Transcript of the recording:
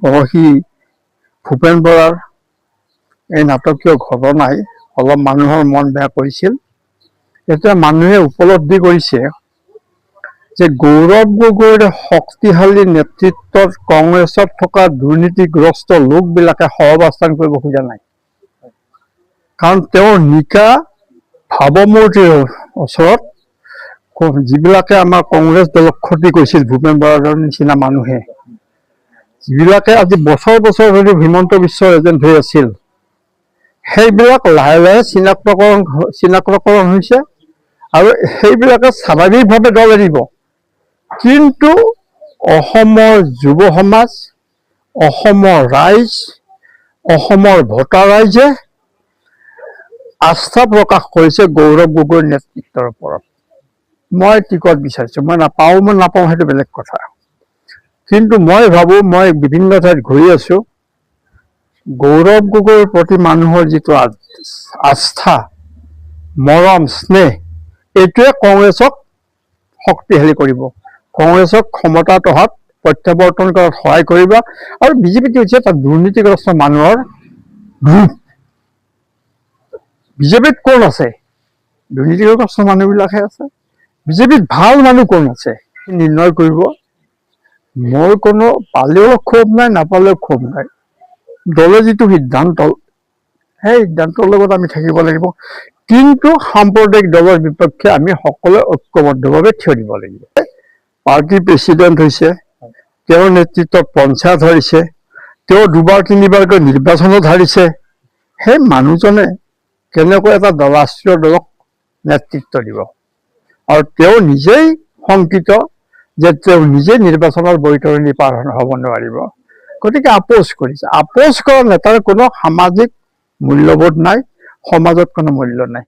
পৰহি ভূপেন বৰাৰ এই নাটকীয় ঘটনাই অলপ মানুহৰ মন বেয়া কৰিছিল। এতিয়া মানুহে উপলব্ধি কৰিছে যে গৌৰৱ গগৈৰ শক্তিশালী নেতৃত্বত কংগ্ৰেছত থকা দুৰ্নীতিগ্ৰস্ত লোকবিলাকে সহবাস্থান কৰিব খোজা নাই। কাৰণ তেওঁৰ নিকা ভাৱমূৰ্তিৰ ওচৰত যিবিলাকে আমাৰ কংগ্ৰেছ দলক ক্ষতি কৰিছিল, ভূপেন বৰাৰ নিচিনা মানুহে, যিবিলাকে আজি বছৰ বছৰ ধৰি হিমন্ত বিশ্বৰ এজেণ্ট হৈ আছিল, সেইবিলাক লাহে লাহে চিনাক্তকৰণ হৈছে আৰু সেইবিলাকে স্বাভাৱিকভাৱে দল এৰিব। কিন্তু অসমৰ যুৱ সমাজ, অসমৰ ৰাইজ, অসমৰ ভোটাৰ ৰাইজে আস্থা প্ৰকাশ কৰিছে গৌৰৱ গগৈৰ নেতৃত্বৰ ওপৰত। মই টিকট বিচাৰিছোঁ, মই নাপাওঁ সেইটো বেলেগ কথা। কিন্তু মই ভাবোঁ, মই বিভিন্ন ঠাইত ঘূৰি আছোঁ, গৌৰৱ গগৈৰ প্ৰতি মানুহৰ যিটো আস্থা, মৰম, স্নেহ, এইটোৱে কংগ্ৰেছক শক্তিশালী কৰিব, কংগ্ৰেছক ক্ষমতাত অহাত প্ৰত্যাৱৰ্তন কৰাত সহায় কৰিব। আৰু বিজেপিটো হৈছে এটা দুৰ্নীতিগ্ৰস্ত মানুহৰ গ্ৰুপ। বিজেপিত কোন আছে? দুৰ্নীতিগ্ৰস্ত মানুহবিলাকহে আছে। বিজেপিত ভাল মানুহ কোন আছে নিৰ্ণয় কৰিব। মোৰ কোনো পালেও ক্ষোভ নাই, নাপালেও ক্ষোভ নাই। দলে যিটো সিদ্ধান্ত, সেই সিদ্ধান্তৰ লগত আমি থাকিব লাগিব। কিন্তু সাম্প্ৰদায়িক দলৰ বিপক্ষে আমি সকলোৱে ঐক্যবদ্ধভাৱে থিয় দিব লাগিব। পাৰ্টিৰ প্ৰেচিডেণ্ট হৈছে, তেওঁৰ নেতৃত্বত পঞ্চায়ত হাৰিছে, তেওঁ দুবাৰ তিনিবাৰকৈ নিৰ্বাচনত হাৰিছে। সেই মানুহজনে কেনেকৈ এটা ৰাষ্ট্ৰীয় দলক নেতৃত্ব দিব? আৰু তেওঁ নিজেই শংকিত যে তেওঁ নিজেই নিৰ্বাচনৰ বৈতৰণি পাৰ হ'ব নোৱাৰিব। গতিকে আপোচ কৰিছে। আপোচ কৰা নেতাৰ কোনো সামাজিক মূল্যবোধ নাই, সমাজত কোনো মূল্য নাই।